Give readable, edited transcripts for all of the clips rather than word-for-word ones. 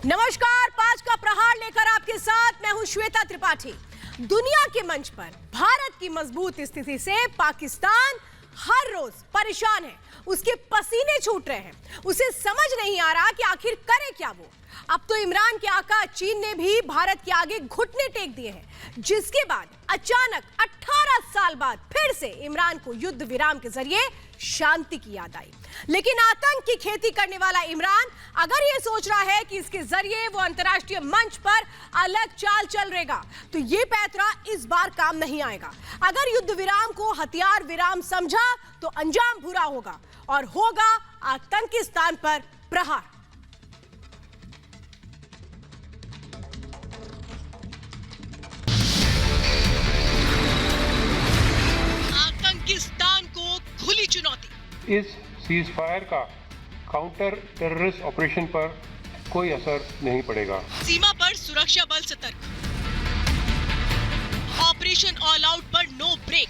नमस्कार, 5 का प्रहार लेकर आपके साथ मैं हूं श्वेता त्रिपाठी। दुनिया के मंच पर भारत की मजबूत स्थिति से पाकिस्तान हर रोज परेशान है। उसके पसीने छूट रहे हैं। उसे समझ नहीं आ रहा कि आखिर करे क्या वो। अब तो इमरान के आका चीन ने भी भारत के आगे घुटने टेक दिए हैं, जिसके बाद अचानक 18 साल बाद फिर से इमरान को युद्ध विराम के जरिए शांति की याद आई। लेकिन आतंक की खेती करने वाला इमरान अगर ये सोच रहा है कि इसके जरिए वो अंतर्राष्ट्रीय मंच पर अलग चाल चल रहेगा, तो ये पैतरा इस बार काम नहीं आएगा। अगर युद्ध विराम को हथियार विराम समझा तो अंजाम बुरा होगा और होगा आतंकिस्तान पर प्रहार। आतंकिस्तान को खुली चुनौती। इस सीज फायर का काउंटर टेररिस्ट ऑपरेशन पर कोई असर नहीं पड़ेगा। सीमा पर सुरक्षा बल सतर्क। ऑपरेशन ऑल आउट पर नो ब्रेक।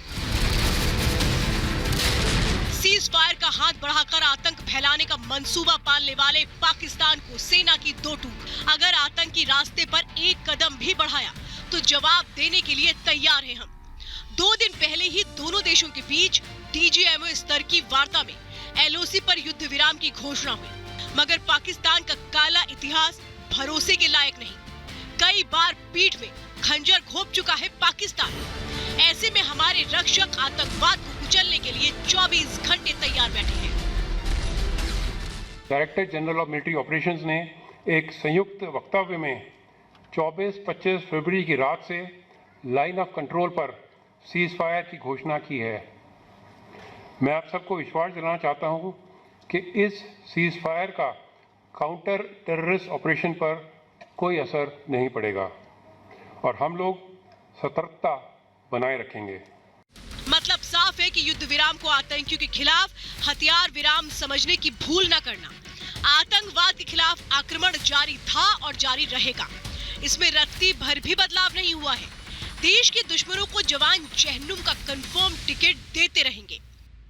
सीज फायर का हाथ बढ़ाकर आतंक फैलाने का मंसूबा पालने वाले पाकिस्तान को सेना की दो टूक। अगर आतंकी रास्ते पर एक कदम भी बढ़ाया तो जवाब देने के लिए तैयार हैं हम। 2 दिन पहले ही दोनों देशों के बीच डीजीएमओ स्तर की वार्ता में एलओसी पर युद्ध विराम की घोषणा हुई, मगर पाकिस्तान का काला इतिहास भरोसे के लायक नहीं। कई बार पीठ में खंजर घोंप चुका है पाकिस्तान। ऐसे में हमारे रक्षक आतंकवाद को कुचलने के लिए 24 घंटे तैयार बैठे हैं। Director general of military operations ने एक संयुक्त वक्तव्य में 24-25 फरवरी की रात से लाइन ऑफ कंट्रोल पर सीज फायर की घोषणा की है। मैं आप सबको विश्वास दिलाना चाहता हूं कि इस सीज फायर का काउंटर टेररिस्ट ऑपरेशन पर कोई असर नहीं पड़ेगा और हम लोग सतर्कता बनाए रखेंगे। मतलब साफ है कि युद्ध विराम को आतंकियों के खिलाफ हथियार विराम समझने की भूल न करना। आतंकवाद के खिलाफ आक्रमण जारी था और जारी रहेगा। इसमें रत्ती भर भी बदलाव नहीं हुआ है। देश के दुश्मनों को जवान जहन्नुम का कंफर्म टिकट देते रहेंगे।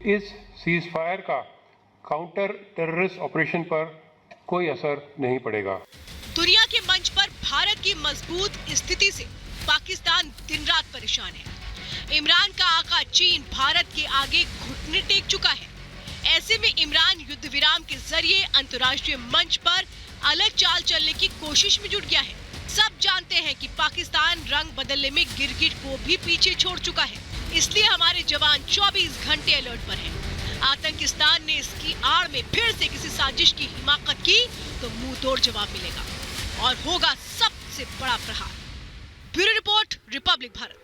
इस सीज फायर का काउंटर टेररिस्ट ऑपरेशन पर कोई असर नहीं पड़ेगा। दुनिया के मंच पर भारत की मजबूत स्थिति से पाकिस्तान दिन रात परेशान है। इमरान का आका चीन भारत के आगे घुटने टेक चुका है। ऐसे में इमरान युद्ध विराम के जरिए अंतर्राष्ट्रीय मंच पर अलग चाल चलने की कोशिश में जुट गया है। सब जानते हैं कि पाकिस्तान रंग बदलने में गिरगिट को भी पीछे छोड़ चुका है, इसलिए हमारे जवान 24 घंटे अलर्ट पर हैं। आतंकिस्तान ने इसकी आड़ में फिर से किसी साजिश की हिमाकत की तो मुंह तोड़ जवाब मिलेगा और होगा सबसे बड़ा प्रहार। Bureau report, Republic Bharat.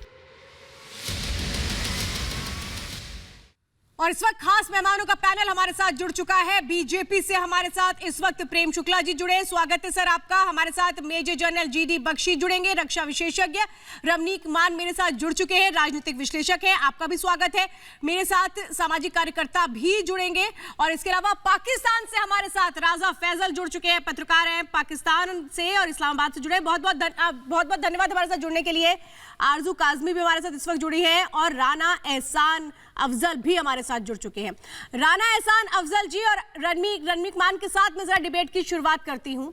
और इस वक्त खास मेहमानों का पैनल हमारे साथ जुड़ चुका है। बीजेपी से हमारे साथ इस वक्त प्रेम शुक्ला जी जुड़े। स्वागत है सर आपका। हमारे साथ मेजर जनरल जीडी बख्शी जुड़ेंगे, रक्षा विशेषज्ञ। रवनीक मान मेरे साथ जुड़ चुके हैं, राजनीतिक विश्लेषक हैं, आपका भी स्वागत है। मेरे साथ सामाजिक कार्यकर्ता भी जुड़ेंगे और इसके अलावा पाकिस्तान से हमारे साथ राजा फैजल जुड़ चुके हैं, पत्रकार हैं, पाकिस्तान से और इस्लामाबाद से जुड़े। बहुत बहुत धन्यवाद हमारे साथ जुड़ने के लिए। आरजू काजमी भी हमारे साथ इस वक्त जुड़ी है और राना एहसान अफजल भी हमारे साथ जुड़ चुके हैं। राना एहसान अफजल जी और रवनीक मान के साथ मैं जरा डिबेट की शुरुआत करती हूं।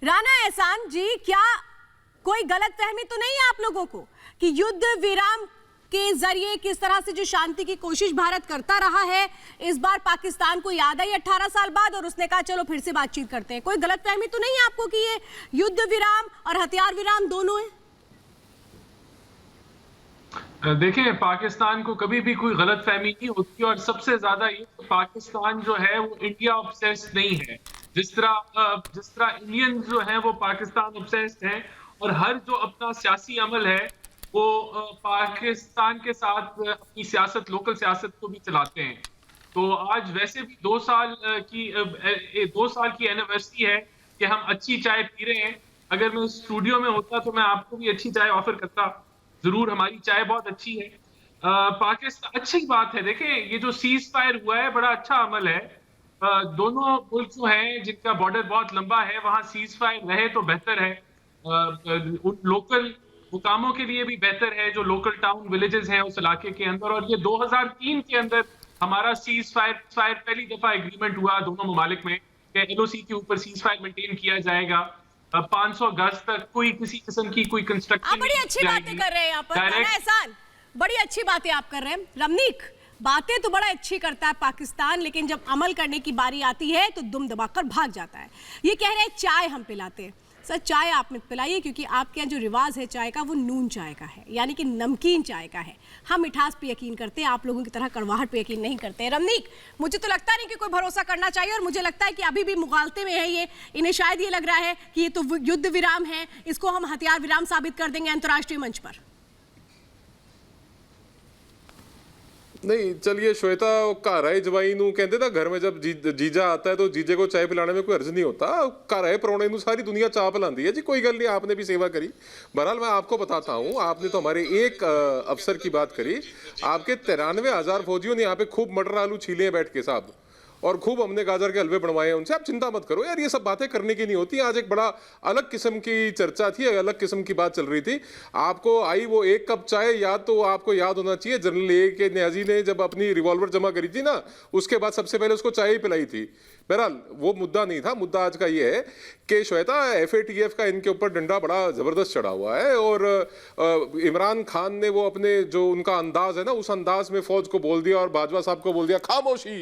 राना एहसान जी, क्या कोई गलतफहमी तो नहीं है आप लोगों को कि युद्ध विराम के जरिए किस तरह से जो शांति की कोशिश भारत करता रहा है, इस बार पाकिस्तान को याद आई 18 साल बाद और उसने कहा चलो फिर से बातचीत करते हैं? कोई गलतफहमी तो नहीं है आपको कि ये युद्ध विराम और हथियार विराम दोनों है? देखिए, पाकिस्तान को कभी भी कोई गलत फहमी नहीं होती और सबसे ज्यादा ये पाकिस्तान जो है वो इंडिया ऑब्सेस्ड नहीं है। जिस तरह इंडियन जो हैं वो पाकिस्तान ऑब्सेस्ड हैं और हर जो अपना सियासी अमल है वो पाकिस्तान के साथ अपनी सियासत, लोकल सियासत को भी चलाते हैं। तो आज वैसे भी 2 साल की एनिवर्सरी है कि हम अच्छी चाय पी रहे हैं। अगर मैं स्टूडियो में होता तो मैं आपको भी अच्छी चाय ऑफर करता। जरूर, हमारी चाय बहुत अच्छी है। पाकिस्तान अच्छी बात है। देखें, ये जो सीज फायर हुआ है बड़ा अच्छा अमल है। दोनों मुल्क जो हैं जिनका बॉर्डर बहुत लंबा है वहां सीज फायर रहे तो बेहतर है। उन लोकल मुकामों के लिए भी बेहतर है जो लोकल टाउन विलेजेस हैं उस इलाके के अंदर। और ये 2003 के अंदर हमारा सीज फायर पहली दफा एग्रीमेंट हुआ दोनों ममालिक में कि एलओसी के ऊपर सीज फायर मेंटेन किया जाएगा। 500 गज तक कोई किसी किस्म की कोई कंस्ट्रक्शन। आप बड़ी अच्छी बातें कर रहे हैं यहाँ पर, राणा एहसान, बड़ी अच्छी बातें आप कर रहे हैं। रमनीक, बातें तो बड़ा अच्छी करता है पाकिस्तान, लेकिन जब अमल करने की बारी आती है तो दुम दबाकर भाग जाता है। ये कह रहे हैं चाय हम पिलाते हैं। सर, चाय आप मत पिलाइए, क्योंकि आपके यहाँ जो रिवाज है चाय का वो नून चाय का है, यानी कि नमकीन चाय का है। हम मिठास पे यकीन करते हैं, आप लोगों की तरह कड़वाहट पे यकीन नहीं करते हैं। रमनीक, मुझे तो लगता नहीं कि कोई भरोसा करना चाहिए, और मुझे लगता है कि अभी भी मुगालते में है ये। इन्हें शायद ये लग रहा है कि ये तो युद्ध विराम है, इसको हम हथियार विराम साबित कर देंगे अंतर्राष्ट्रीय मंच पर। नहीं, चलिए श्वेता, घर है जवाई नू कहते ना, घर में जब जीजा आता है तो जीजे को चाय पिलाने में कोई अर्ज नहीं होता। घर है परौने नू सारी दुनिया चाय पिलाती है जी, कोई गल नहीं, आपने भी सेवा करी। बहरहाल मैं आपको बताता हूँ, आपने तो हमारे एक अफसर की बात करी, आपके 93,000 फौजियों ने यहाँ पे खूब मटर आलू छीले हैं बैठ के साहब, और खूब हमने गाजर के हलवे बनवाए हैं उनसे। आप चिंता मत करो यार, ये सब बातें करने की नहीं होती। आज एक बड़ा अलग किस्म की चर्चा थी, अलग किस्म की बात चल रही थी। आपको आई वो एक कप चाय याद, तो आपको याद होना चाहिए जनरल ए के न्याजी ने जब अपनी रिवॉल्वर जमा करी थी ना, उसके बाद सबसे पहले उसको चाय ही पिलाई थी। बहरहाल वो मुद्दा नहीं था, मुद्दा आज का ये है कि श्वेता, FATF का इनके ऊपर डंडा बड़ा जबरदस्त चढ़ा हुआ है, और इमरान खान ने वो अपने जो उनका अंदाज है ना, उस अंदाज में फौज को बोल दिया और बाजवा साहब को बोल दिया खामोशी,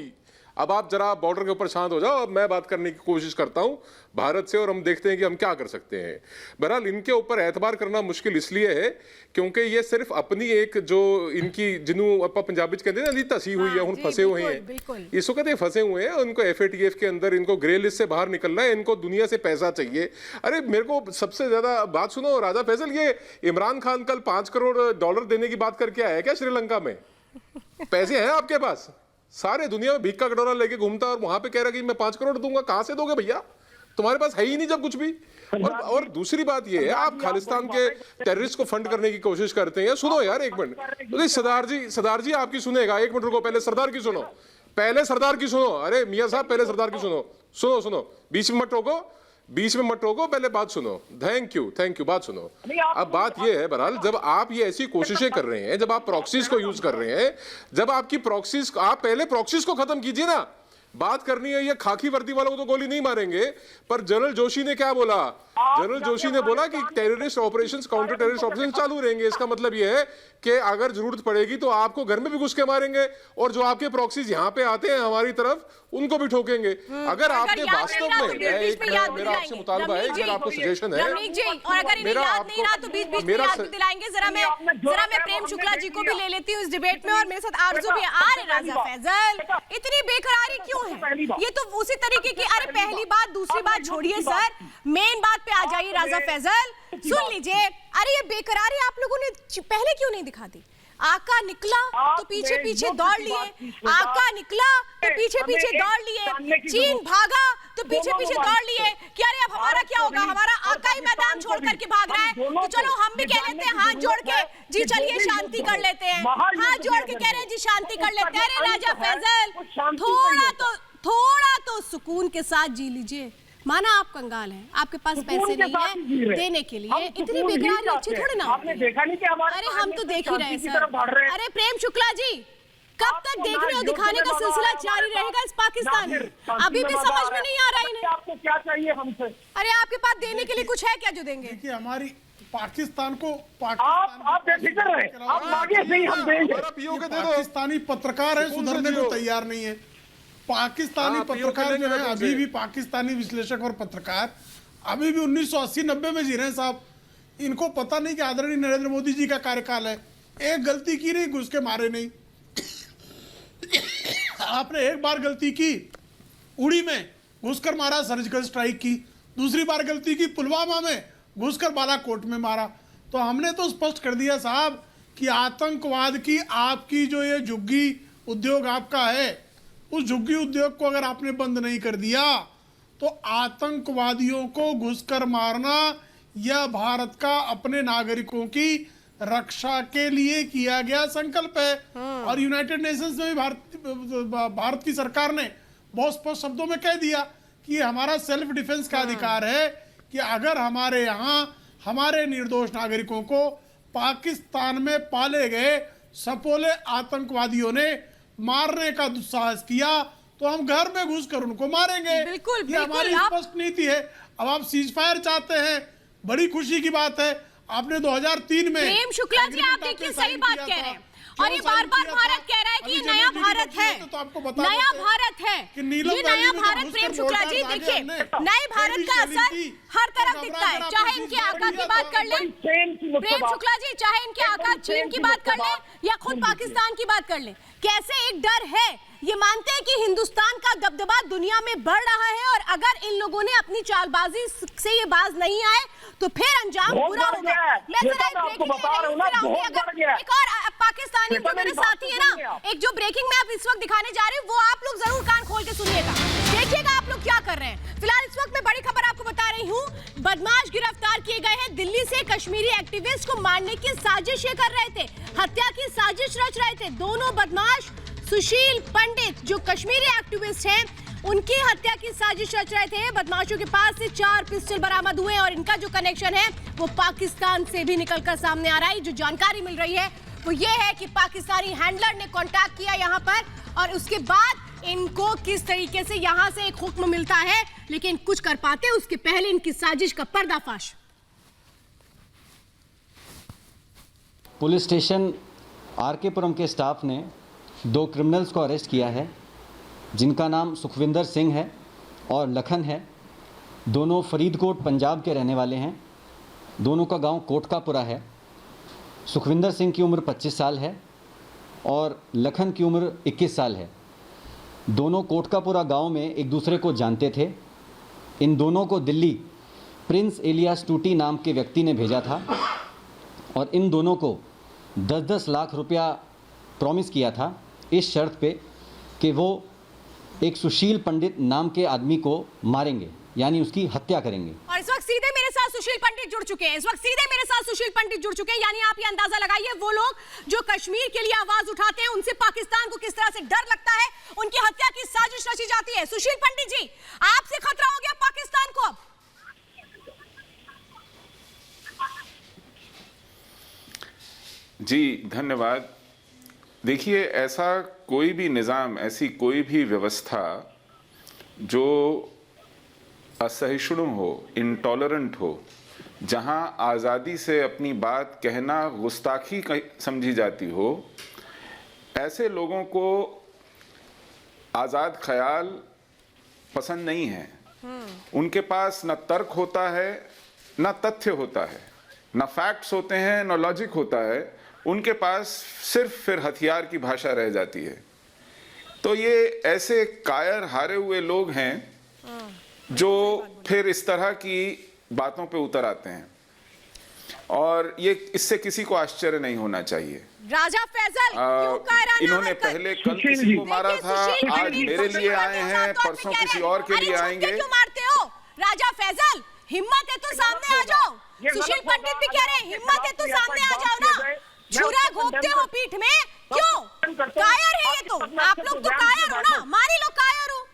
अब आप जरा बॉर्डर के ऊपर शांत हो जाओ, अब मैं बात करने की कोशिश करता हूं भारत से, और हम देखते हैं कि हम क्या कर सकते हैं। बहरहाल इनके ऊपर एतबार करना मुश्किल इसलिए है क्योंकि ये सिर्फ अपनी एक जो इनकी जिन्हों आप पंजाबी कहते हैं ना, तसी हुई है, हम फंसे हुए हैं इस वक्त, फंसे हुए हैं। उनको FATF के अंदर इनको ग्रे लिस्ट से बाहर निकलना है, इनको दुनिया से पैसा चाहिए। अरे मेरे को सबसे ज्यादा बात सुनो राजा फैसल, ये इमरान खान कल $5 करोड़ देने की बात करके आया क्या श्रीलंका में? पैसे हैं आपके पास? सारे दुनिया में भीख का कटोरा लेके घूमता और वहां पे कह रहा कि मैं 5 करोड़ दूंगा। कहां से दोगे भैया, तुम्हारे पास है ही नहीं जब कुछ भी। और दूसरी बात ये है, आप खालिस्तान के टेररिस्ट को फंड करने की कोशिश करते हैं। सुनो यार एक मिनट, सरदार जी आपकी सुनेगा, एक मिनट रुको, पहले सरदार की सुनो, पहले सरदार की सुनो। अरे मियां साहब, पहले सरदार की सुनो, बीच में मत टोको, पहले बात सुनो। थैंक यू, बात सुनो। अब बात ये है बहरहाल, जब आप ये ऐसी कोशिशें कर रहे हैं, जब आप प्रॉक्सीज को यूज कर रहे हैं, जब आपकी प्रॉक्सीज, आप पहले प्रॉक्सीज को खत्म कीजिए ना। बात करनी है, ये खाकी वर्दी वालों को तो गोली नहीं मारेंगे, पर जनरल जोशी ने क्या बोला? जनरल जोशी ने बोला कि terrorist operations, counter terrorist operations चालू रहेंगे। इसका मतलब ये है कि अगर जरूरत पड़ेगी तो आपको घर में भी घुस के मारेंगे, और जो आपके प्रॉक्सीज यहाँ पे आते हैं हमारी तरफ, उनको भी ठोकेंगे। अगर आपने वास्तव में, मेरा आपसे मुतालबा है, अगर आपको सजेशन है, और अगर इन्हें याद नहीं रहा तो बीच में याद भी दिलाएंगे। जरा मैं प्रेम शुक्ला जी को भी ले लेती हूँ इस डिबेट में, और मेरे साथ आरजू भी आ रहे। राजा फैजल, इतनी बेकरारी क्यों है? ये तो उसी तरीके की, अरे पहली बात, दूसरी बात छोड़िए सर, मेन बात पे आ जाइए। राजा फैजल सुन लीजिए, अरे ये बेकरारी आप लोगों ने पहले क्यों नहीं दिखा दी? आका निकला तो पीछे पीछे दौड़ लिए, आका निकला तो पीछे पीछे दौड़ लिए, चीन भागा तो पीछे पीछे दौड़ लिए कि अरे अब हमारा क्या होगा, हमारा आका ही मैदान छोड़ करके भाग रहा है, तो चलो हम भी कह लेते हैं हाथ जोड़ के, जी चलिए शांति कर लेते हैं, हाथ जोड़ के कह रहे हैं जी शांति कर लेते हैं। अरे राजा फैजल, थोड़ा तो सुकून के साथ जी लीजिए। माना आप कंगाल हैं, आपके पास पैसे नहीं है देने के लिए, इतनी बेकरारी अच्छी थोड़ी ना। आपने देखा नहीं कि हमारे, अरे हम तो देख ही रहे हैं सर। अरे प्रेम शुक्ला जी, कब तक देखने और दिखाने का सिलसिला जारी रहेगा इस पाकिस्तान में? अभी भी समझ में नहीं आ रहा इन्हें। आपको क्या चाहिए हमसे? अरे आपके पास देने के लिए कुछ है क्या जो देंगे? देखिए, हमारी पाकिस्तान को, आप बेफिक्र रहे, आप आगे से ही हम देंगे। पाकिस्तानी पत्रकार है, सुधरने को तैयार नहीं है। पाकिस्तानी पत्रकार जो है, अभी भी पाकिस्तानी विश्लेषक और पत्रकार अभी भी 1980-90 में जी रहे हैं साहब। इनको पता नहीं कि आदरणीय नरेंद्र मोदी जी का कार्यकाल है। एक गलती की नहीं, घुस के मारे नहीं। आपने एक बार गलती की, उड़ी में घुसकर मारा, सर्जिकल स्ट्राइक की। दूसरी बार गलती की, पुलवामा में घुसकर बालाकोट में मारा। तो हमने तो स्पष्ट कर दिया साहब कि आतंकवाद की आपकी जो ये झुग्गी उद्योग आपका है, उस झुग्गी उद्योग को अगर आपने बंद नहीं कर दिया तो आतंकवादियों को घुसकर मारना यह भारत का अपने नागरिकों की रक्षा के लिए किया गया संकल्प है। और यूनाइटेड नेशंस में भी भारत की सरकार ने बहुत स्पष्ट शब्दों में कह दिया कि हमारा सेल्फ डिफेंस का अधिकार है कि अगर हमारे यहाँ हमारे निर्दोष नागरिकों को पाकिस्तान में पाले गए सपोले आतंकवादियों ने मारने का दुस्साहस किया तो हम घर में घुसकर उनको मारेंगे। बिल्कुल, ये हमारी स्पष्ट नीति है। अब आप सीज फायर चाहते हैं, बड़ी खुशी की बात है। आपने 2003 में प्रेम शुक्ला जी, आप देखिए सही बात कह रहे हैं, और ये बार बार भारत कह रहा है कि ये नया भारत है, नया भारत है, ये नया भारत। प्रेम शुक्ला जी देखिए, नए भारत का असर हर तरफ दिखता है, चाहे इनके आका की बात कर ले प्रेम शुक्ला जी, चाहे इनके आका चीन की बात कर ले या खुद पाकिस्तान की बात कर ले, कैसे एक डर है, ये मानते हैं कि हिंदुस्तान का दबदबा दुनिया में बढ़ रहा है, और अगर इन लोगों ने अपनी चालबाजी से ये बाज नहीं आए तो फिर अंजाम बुरा होगा। मैं जरा एक और पाकिस्तानी जो मेरे साथी है ना, एक जो ब्रेकिंग में आप इस वक्त दिखाने जा रहे हैं, वो आप लोग जरूर कान खोल के सुनिएगा, देखिएगा आप लोग क्या कर रहे हैं। फिलहाल इस वक्त मैं बड़ी खबर आपको बता रही हूँ, बदमाश गिरफ्तार किए गए हैं। दिल्ली से कश्मीरी एक्टिविस्ट को मारने की साजिश ये कर रहे थे, हत्या की साजिश रच रहे थे। दोनों बदमाश सुशील पंडित जो कश्मीरी एक्टिविस्ट हैं, उनकी हत्या की साजिश रच रहे थे। बदमाशों के पास से 4 पिस्टल बरामद हुए और इनका जो कनेक्शन है वो पाकिस्तान से भी निकलकर सामने आ रहा है। जो जानकारी मिल रही है वो ये है कि पाकिस्तानी हैंडलर ने कांटेक्ट किया यहाँ पर, और उसके बाद इनको किस तरीके से यहाँ से एक हुक्म मिलता है, लेकिन कुछ कर पाते उसके पहले इनकी साजिश का पर्दाफाश। पुलिस स्टेशन आरके पुरम के स्टाफ ने 2 क्रिमिनल्स को अरेस्ट किया है, जिनका नाम सुखविंदर सिंह है और लखन है। दोनों फरीदकोट पंजाब के रहने वाले हैं। दोनों का गांव कोटकापुरा है। सुखविंदर सिंह की उम्र 25 साल है और लखन की उम्र 21 साल है। दोनों कोटकापुरा गांव में एक दूसरे को जानते थे। इन दोनों को दिल्ली प्रिंस इलियास टूटी नाम के व्यक्ति ने भेजा था और इन दोनों को 10-10 लाख रुपया प्रॉमिस किया था, इस शर्त पे कि वो एक सुशील पंडित नाम के आदमी को मारेंगे, यानी उसकी हत्या करेंगे। और इस वक्त सीधे मेरे साथ सुशील पंडित जुड़ चुके हैं, यानी आप ये अंदाजा लगाइए, वो लोग जो कश्मीर के लिए आवाज उठाते हैं, उनसे पाकिस्तान को किस तरह से डर लगता है, उनकी हत्या की साजिश रची जाती है। सुशील पंडित जी, आपसे खतरा हो गया पाकिस्तान को अब? जी धन्यवाद। देखिए, ऐसा कोई भी निज़ाम, ऐसी कोई भी व्यवस्था जो असहिष्णु हो, इंटॉलरेंट हो, जहां आज़ादी से अपनी बात कहना गुस्ताखी समझी जाती हो, ऐसे लोगों को आज़ाद ख्याल पसंद नहीं है। उनके पास न तर्क होता है, न तथ्य होता है, न फैक्ट्स होते हैं, न लॉजिक होता है। उनके पास सिर्फ फिर हथियार की भाषा रह जाती है। तो ये ऐसे कायर हारे हुए लोग हैं जो फिर इस तरह की बातों पे उतर आते हैं, और ये इससे किसी को आश्चर्य नहीं होना चाहिए। राजा फैसल क्यों कायराना इन्होंने पहले कल किसी को मारा था, आज मेरे लिए आए हैं, परसों किसी और के लिए आएंगे। क्यों मारते हो राजा फैसल? हिम्मत है तो सामने आ जाओ। सुशील पंडित भी कह रहे हैं, हिम्मत है तो सामने आ जाओ ना। छुरा घोंपते हो पीठ में, क्यों? कायर है ये तो, आप लोग तो कायर हो ना, हमारे लोग कायर हो।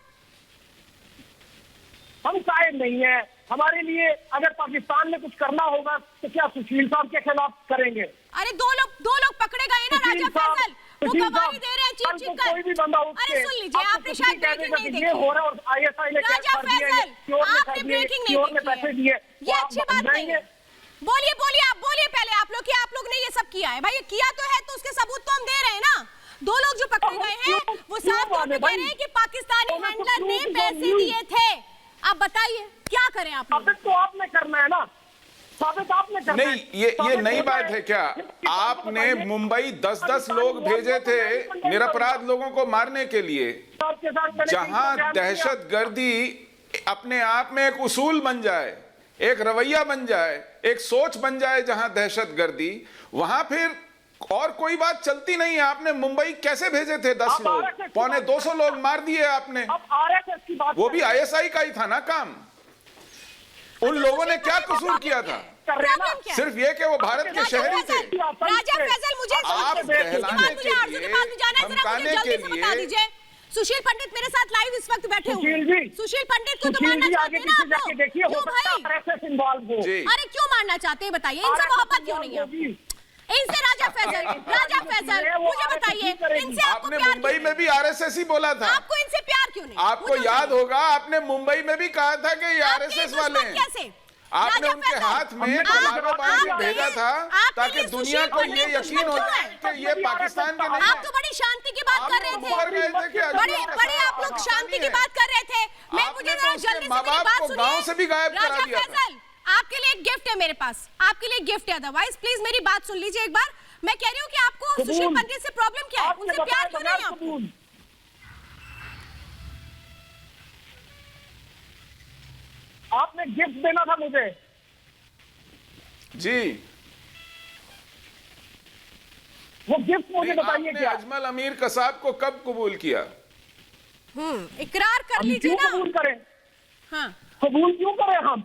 हम कायर नहीं है। हमारे लिए अगर पाकिस्तान में कुछ करना होगा तो क्या सुशील साहब के खिलाफ करेंगे? अरे दो लोग पकड़े गए ना राजा फैसल, वो गवाही दे रहे हैं चीख कर। कोई भी बंदा अरे सुन लीजिए, आपने शायद ब्रेकिंग नहीं देखी। हो रहा है और आईएसआई ने राजा फैसल, आपने ब्रेकिंग नहीं देखी पैसे दिए, ये अच्छी बात नहीं है। बोलिए आप बोलिए पहले, आप लोग ने ये सब किया है भाई, ये किया तो है, तो उसके सबूत तो हम दे रहे हैं ना। 2 लोग जो पकड़े गए हैं वो साफ तौर पे कह रहे हैं कि पाकिस्तानी हैंडलर ने पैसे दिए थे। आप बताइए क्या करें आप लोग? साबित तो आपने करना है ना, साबित आपने करना है। नहीं, ये नई बात है क्या? आपने मुंबई 10-10 लोग भेजे थे निरपराध लोगों को मारने के लिए, जहां दहशतगर्दी अपने आप में एक उसूल बन जाए, एक रवैया बन जाए, एक सोच बन जाए, जहां दहशतगर्दी, वहां फिर और कोई बात चलती नहीं है। आपने मुंबई कैसे भेजे थे 10 लोग, 250 लोग मार दिए आपने। वो भी आईएसआई का ही था ना काम। उन लोगों ने क्या कसूर किया था? सिर्फ ये कि वो भारत के शहरी थे। राजा फैसल, मुझे आप कहलाने के लिए सुशील पंडित मेरे साथ लाइव इस वक्त बैठे हुए। सुशील पंडित को तो मारना चाहते हैं ना आप लोग? क्यों भाई? जी। अरे क्यों मारना चाहते हैं बताइए, इनसे मोहब्बत क्यों नहीं है? इनसे राजा फैसल मुझे बताइए, इनसे आपको आपने प्यार मुंबई क्यों में भी आरएसएस ही बोला था। आपको इनसे प्यार क्यों नहीं? आपको मुझे याद बताइए। होगा, आपने मुंबई में भी कहा था कि ये आपके आरएसएस दुश्मन वाले हैं। कैसे? आपने राजा उनके फैसल, हाथ में तलवार बांध के भेजा था आपके ताकि लिए दुनिया सुशील को पंडित ये यकीन दुश्मन हो क्यों जाए है? कि ये पाकिस्तान के नहीं आप है। तो बड़ी शांति की बात कर रहे थे, मर गए थे कि बड़े आप लोग शांति की बात कर रहे थे। मैं आपने मुझे तो जरा उसके जल्दी से माँ मेरी बाप बात को सुनिए। गांव से भी गायब करा राजा दिया था। फैसल, आपके लिए एक गिफ्ट है मेरे पास, आपके लिए एक गिफ्ट है। अदरवाइज प्लीज मेरी बात सुन लीजिए एक बार। मैं कह रही हूँ कि आपको सुशील पंडित से प्रॉब्लम क्या है, आपने उनसे प्यार क्यों बताया नहीं आपको? कबूल। आपने गिफ्ट देना था मुझे। जी वो गिफ्ट मुझे नहीं, बताइए आपने क्या? अजमल अमीर कसाब को कब कबूल किया? इकरार कर हम लीजिए क्यों ना। कबूल करें? हाँ, कबूल क्यों करें हम?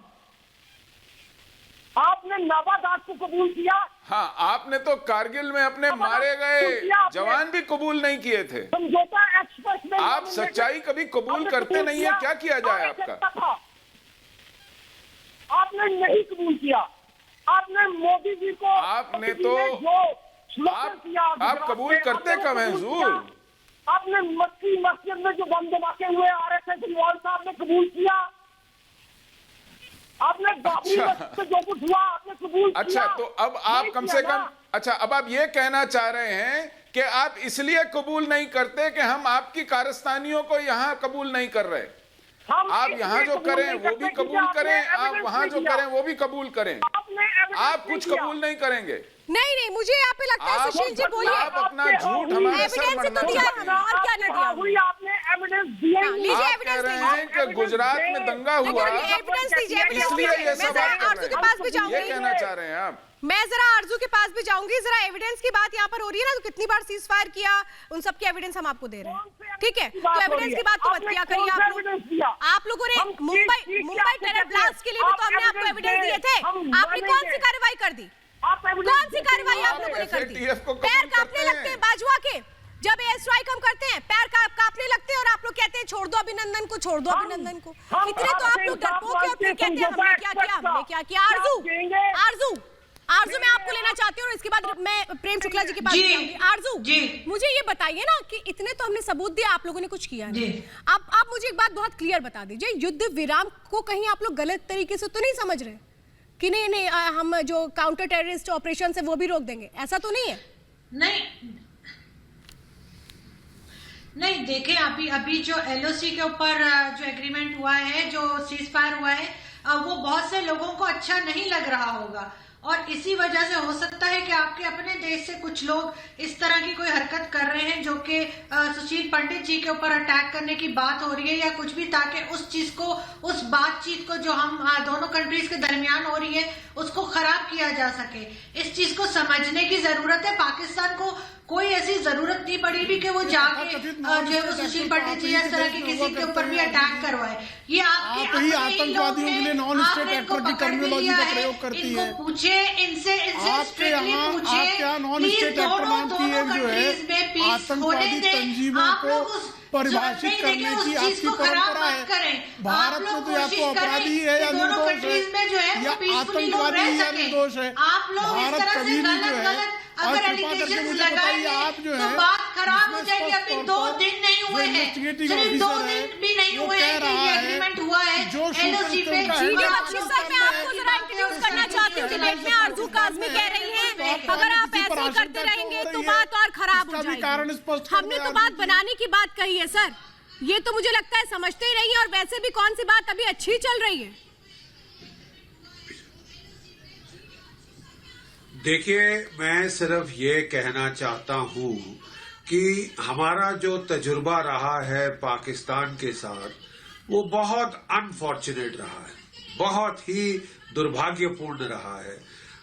आपने नवादास को कबूल किया। हाँ, आपने तो कारगिल में अपने अब मारे आप गए सोचिए आपने। जवान भी कबूल नहीं किए थे। समझौता एक्सप्रेस में आप हमने सच्चाई कभी कबूल आपने करते नहीं है, क्या किया जाए आपने आपका? कहता था। आपने नहीं कबूल किया। आपने मोदी जी को आपने मोदी जी तो- ने जो स्लोगन किया आप गुजरात कबूल में, करते आपने वो कब हैं, कबूल हुजूर? किया। आपने मक्की मस्जिद में जो बम धमाके हुए आरएसएस रिवाल साहब ने कबूल किया। आपने बाबरी अच्छा। मस्जिद में जो कुछ हुआ आपने कबूल किया। अच्छा, तो अब आप नहीं कम किया से ना। कम, अच्छा, अब आप ये कहना चाह रहे हैं कि आप इसलिए कबूल नहीं करते कि हम आपकी कारस्तानियों को यहाँ कबूल नहीं कर रहे। हम आप इसलिए यहाँ जो कबूल करें नहीं वो भी करते कबूल क्योंकि करें, आपने आप evidence वहाँ नहीं जो दिया। करें वो भी कबूल करें। आपने evidence आप नहीं कुछ दिया। कबूल नहीं करेंगे। नहीं मुझे यहाँ पे लगता है आप- सुशील जी बोलिए। आप अपना झूठ हमारे सर एविडेंस मरना तो दिया है चाहते हैं। और क्या नहीं दिया? हुई आपने एविडेंस दिया ही नहीं। लीजिए आप evidence कह रहे दीजिए। हैं कि गुजरात में दंगा हुआ, एविडेंस दीजिए, evidence इसलिए दीजिए। ये मैं सब जरा आप कर आरजू रहे के हैं। पास भी ये जाऊंगी। कहना चाह रहे हैं आप? मैं जरा आरजू के पास भी जाऊंगी। जरा एविडेंस की बात यहाँ पर हो रही है ना, तो कितनी बार सीज फायर किया, उन सब की एविडेंस हम आपको दे रहे हैं। ठीक है, तो एविडेंस की बात तो मत किया करिए आप लोगों ने। मुंबई टेरर ब्लास्ट के लिए भी तो हमने आपको एविडेंस दिए थे। आपने कौन सी कार्रवाई कर दी? कौन सी कार्रवाई आप लोगों ने कर दी? FATF को कबूल पैर कांपने करते हैं। लगते हैं बाजवा के जब एयर स्ट्राइक हम करते हैं, पैर कांपने लगते हैं और आप लोग कहते हैं छोड़ दो अभिनंदन को, छोड़ दो अभिनंदन को। इतने तो आप लोग डरपोक हैं और फिर कहते हैं हमने क्या किया, हमने क्या किया। आरजू मैं आपको लेना चाहती हूँ और इसके बाद मैं प्रेम शुक्ला जी के पास जाऊंगी। आरजू मुझे ये बताइए ना कि इतने तो हमने सबूत दिया, आप लोगों ने कुछ किया नहीं। आप मुझे एक बात बहुत क्लियर बता दीजिए, युद्ध विराम को कहीं आप लोग गलत तरीके से तो नहीं समझ रहे कि नहीं हम जो काउंटर टेररिस्ट ऑपरेशन है वो भी रोक देंगे, ऐसा तो नहीं है? नहीं देखिए, अभी जो एलओसी के ऊपर जो एग्रीमेंट हुआ है, जो सीज फायर हुआ है, वो बहुत से लोगों को अच्छा नहीं लग रहा होगा और इसी वजह से हो सकता है कि आपके अपने देश से कुछ लोग इस तरह की कोई हरकत कर रहे हैं जो कि सुशील पंडित जी के ऊपर अटैक करने की बात हो रही है या कुछ भी, ताकि उस चीज को, उस बातचीत को जो हम दोनों कंट्रीज के दरमियान हो रही है उसको खराब किया जा सके। इस चीज को समझने की जरूरत है। पाकिस्तान को कोई ऐसी जरूरत नहीं पड़ी भी कि वो जाके जो है वो सुशील पंडित जी इस तरह की किसी के ऊपर भी अटैक करवाए। ये आपके आप ही अपने ही लोग आतंकवादियों के लिए हैं, नॉन स्टेट आपने इनको एक्टर की पकड़ भी टर्मिनोलॉजी लिया का है। प्रयोग करती इनको है। पूछे, इनसे आपके यहाँ नॉन स्टेट एक्टर नाम की एक जो है आतंकवादी तंजीमों को परिभाषित करने की आपकी परंपरा है। भारत में तो या तो अपराधी है या निर्दोष है, या आतंकवादी या निर्दोष है। भारत कभी भी जो है, और कृपा करके मुझे बताइए, आप जो है बात खराब हो जाएगी। अभी 2 दिन नहीं हुए हैं, इन्वेस्टिगेटिंग सिर्फ 2 ऑफिसर है, दिन भी नहीं वो हुए कह हैं कि रहा ये है एग्रीमेंट हुआ है जो एलओसी पे। जीडी बख्शी सर, मैं आपको जरा इंट्रोड्यूस करना चाहती हूँ डिबेट में। आरजू काज़मी कह रही हैं अगर आप ऐसे ही करते रहेंगे तो बात और खराब हो जाएगी। हमने तो बात बनाने की बात कही है सर, ये तो मुझे लगता है समझते ही नहीं है। और वैसे भी कौन सी बात अभी अच्छी चल रही है? देखिए, मैं सिर्फ ये कहना चाहता हूं कि हमारा जो तजुर्बा रहा है पाकिस्तान के साथ, वो बहुत अनफॉर्चुनेट रहा है, बहुत ही दुर्भाग्यपूर्ण रहा है।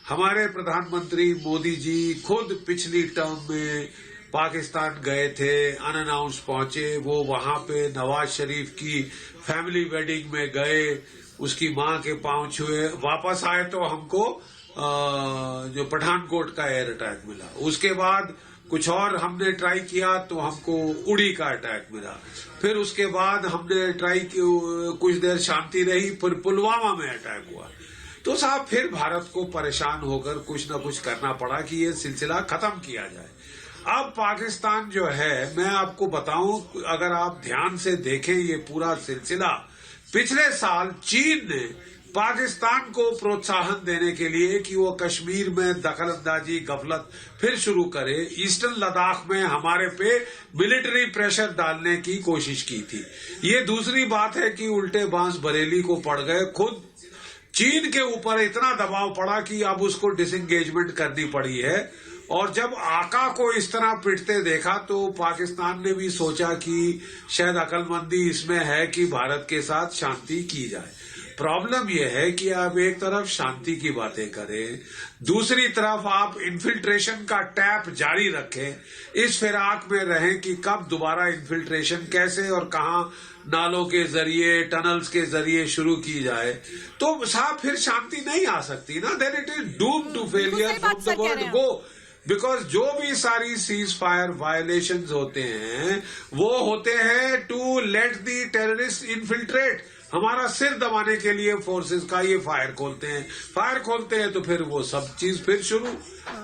हमारे प्रधानमंत्री मोदी जी खुद पिछली टर्म में पाकिस्तान गए थे, अनअनाउंस पहुंचे। वो वहां पे नवाज शरीफ की फैमिली वेडिंग में गए, उसकी मां के पांव छुए, वापस आए तो हमको जो पठानकोट का एयर अटैक मिला। उसके बाद कुछ और हमने ट्राई किया तो हमको उड़ी का अटैक मिला। फिर उसके बाद हमने ट्राई की, कुछ देर शांति रही, फिर पुलवामा में अटैक हुआ। तो साहब फिर भारत को परेशान होकर कुछ ना कुछ करना पड़ा कि ये सिलसिला खत्म किया जाए। अब पाकिस्तान जो है, मैं आपको बताऊं, अगर आप ध्यान से देखें ये पूरा सिलसिला, पिछले साल चीन ने पाकिस्तान को प्रोत्साहन देने के लिए कि वो कश्मीर में दखलंदाजी, गफलत फिर शुरू करे, ईस्टर्न लद्दाख में हमारे पे मिलिट्री प्रेशर डालने की कोशिश की थी। ये दूसरी बात है कि उल्टे बांस बरेली को पड़ गए। खुद चीन के ऊपर इतना दबाव पड़ा कि अब उसको डिसएंगेजमेंट करनी पड़ी है। और जब आका को इस तरह पिटते देखा तो पाकिस्तान ने भी सोचा कि शायद अकलमंदी इसमें है कि भारत के साथ शांति की जाए। प्रॉब्लम यह है कि आप एक तरफ शांति की बातें करें, दूसरी तरफ आप इन्फिल्ट्रेशन का टैप जारी रखें, इस फिराक में रहें कि कब दोबारा इन्फिल्ट्रेशन कैसे और कहां नालों के जरिए, टनल्स के जरिए शुरू की जाए, तो साहब फिर शांति नहीं आ सकती ना। Then it is doomed to failure from the word go. Because जो भी सारी सीज फायर वायलेशंस होते हैं वो होते हैं to let the terrorist infiltrate. हमारा सिर दबाने के लिए फोर्सेस का ये फायर खोलते हैं तो फिर वो सब चीज फिर शुरू,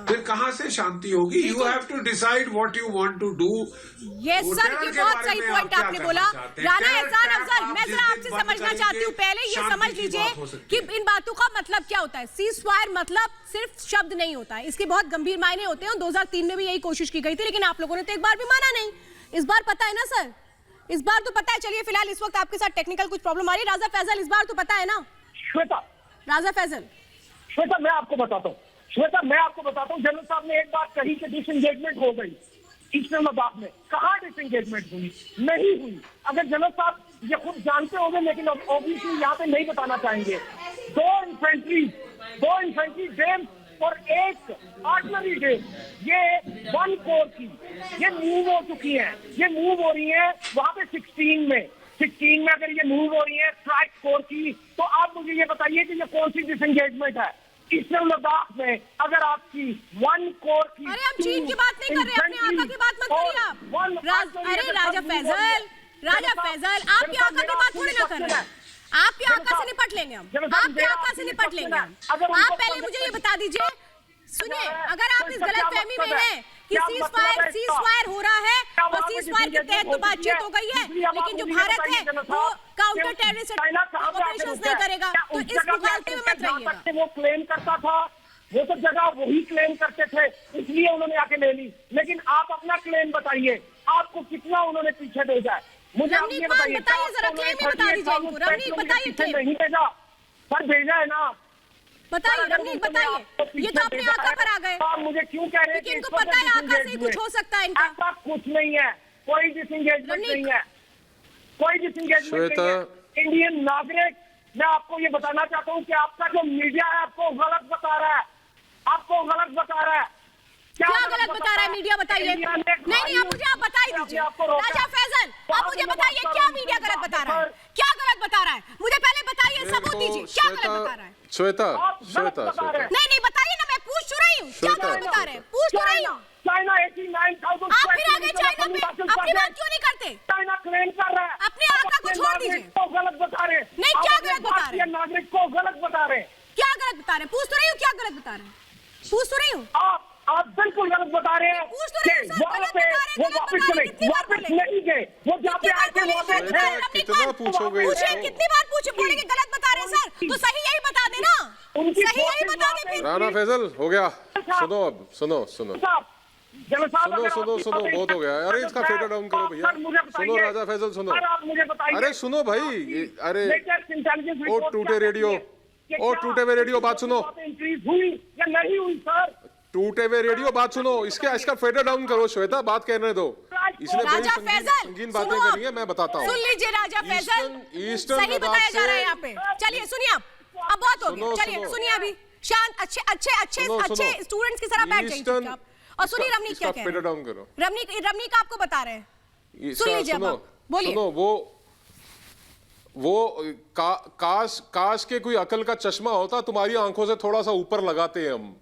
फिर कहां से शांति होगी। You have to decide what you want to do. Yes sir, ये बहुत सही पॉइंट आपने बोला। राणा एहसान अफजल, मैं जरा आपसे समझना चाहती हूँ, पहले ये समझ लीजिए कि इन बातों का मतलब क्या होता है। सीज फायर मतलब सिर्फ शब्द नहीं होता है, इसके बहुत गंभीर मायने होते हैं। 2003 में भी यही कोशिश की गई थी, लेकिन आप लोगों ने तो एक बार भी माना नहीं। इस बार पता है ना सर, इस बार तो पता है। चलिए फिलहाल इस वक्त आपके साथ टेक्निकल कुछ प्रॉब्लम आ रही है। राजा फैजल, इस बार तो पता है ना? श्वेता, राजा फैजल, श्वेता मैं आपको बताता हूँ, जनरल साहब ने एक बात कही कि डिसएंगेजमेंट हो गई ईस्टर्न लद्दाख में। कहाँ डिसएंगेजमेंट हुई? नहीं हुई। अगर जनरल साहब ये खुद जानते होंगे, लेकिन ऑब्वियसली यहाँ पे नहीं बताना चाहेंगे। दो इन्फेंट्री डेम और एक आर्टिलरी डेम, ये 1 कोर की ये मूव हो चुकी है। ये मूव हो रही है वहां पे 16 में अगर ये मूव हो रही है स्ट्राइक कोर की, तो आप मुझे ये बताइए कि ये कौन सी डिसएंगेजमेंट है ईस्टर्न लद्दाख में? अगर आपकी 1 कोर की, अरे हम चीन की बात नहीं कर रहे, अपने आका की बात मत करिए आप। अरे राजा फैजल, आपकी आका की बात थोड़ी ना कर रहे हैं। आपके आका से निपट लेंगे हम, आपके आका से निपट लेंगे हम। आप पहले मुझे ये बता दीजिए, सुनिए, अगर आप इस गलतफहमी में हैं कि सीज फायर हो रहा है और सीज फायर के तहत तो बातचीत हो गई है, लेकिन जो भारत है वो काउंटर टेररिस्ट ऑपरेशंस नहीं करेगा, तो इस मुगालते में मत रहिएगा। वो क्लेम करता था, वो सब जगह वही क्लेम करते थे, इसलिए उन्होंने आके ले ली। लेकिन आप अपना क्लेम बताइए, आपको कितना उन्होंने पीछे भेजा है? मुझे आप ये बताइए जरा, क्लेम ही बता दीजिए इनको। रवनीक बताइए, क्लेम नहीं भेजा पर भेजा है ना, बताइए रवनीक बताइए। ये तो अपने आका पर आ गए। आप मुझे क्यों कह रहे हैं कि इनको पता है आका से कुछ हो सकता है इनका? ऐसा कुछ नहीं है, कोई डिसएंगेजमेंट नहीं है, कोई डिसएंगेजमेंट नहीं है। इंडियन नागरिक, मैं आपको ये बताना चाहता हूँ कि आपका जो मीडिया है आपको गलत बता रहा है, क्या गलत बता रहा है मीडिया? बताइए। नहीं, आप मुझे बता ही दीजिए। राजा फैजल, आप मुझे बताइए क्या मीडिया गलत बता रहा है? क्या गलत बता रहा है? मुझे पहले बताइए, सबूत दीजिए, क्या गलत बता रहा है? श्वेता, नहीं बताइए ना, मैं पूछ तो रही हूँ, क्या गलत बता रहे हैं? पूछ तो रही हूँ। चाइना 89,000 आप फिर आगे चाइना पे अपनी बात क्यों नहीं करते? चाइना क्लेम कर रहा है, अपने आका को छोड़ दीजिए। तो गलत बता रहे हैं। नहीं, क्या गलत बता रहे हैं? नागरिक को गलत बता रहे हैं। क्या गलत बता रहे हैं? पूछ तो रही हूँ, क्या गलत बता रहे हैं? पूछ तो रही हूँ। आप बिल्कुल गलत बता रहे हैं। पूछ तो रही हूँ सर, गलत बता रहे हैं, वो वापस नहीं गए, वो जहाँ पे आए थे वहाँ पे कितना पूछोगे? कितनी बार पूछे, बोलेंगे गलत बता रहे हैं सर, तो सही यही बता देना, सही यही बता दे फिर। राणा फैजल, हो गया, सुनो अब, सुनो बहुत हो गया। अरे इसका फेडर डाउन करो भैया। सुनो राजा फैजल, सुनो, अरे सुनो भाई, अरे ओ टूटे हुए रेडियो बात सुनो, हुई या नहीं हुई सर? टूटे हुए रेडियो बात सुनो, इसका फेडर डाउन करो। श्वेता बात कहने दो, इसने बड़ी संगीन बातें करी है, मैं बताता हूँ। सुन लीजिए राजा फैजल, सही बताया जा रहा है यहाँ पे। चलिए सुनिए, अब बहुत हो गया, चलिए सुनिए अभी शांत, अच्छे स्टूडेंट्स की तरह बैठ जाइए और सुनिए रवनीक क्या कह रहे हैं। रवनीक आपको बता रहे हैं, सुन लीजिए, अब बोलिए। वो काश के कोई अकल का चश्मा होता, तुम्हारी आंखों से थोड़ा सा ऊपर लगाते हैं हम।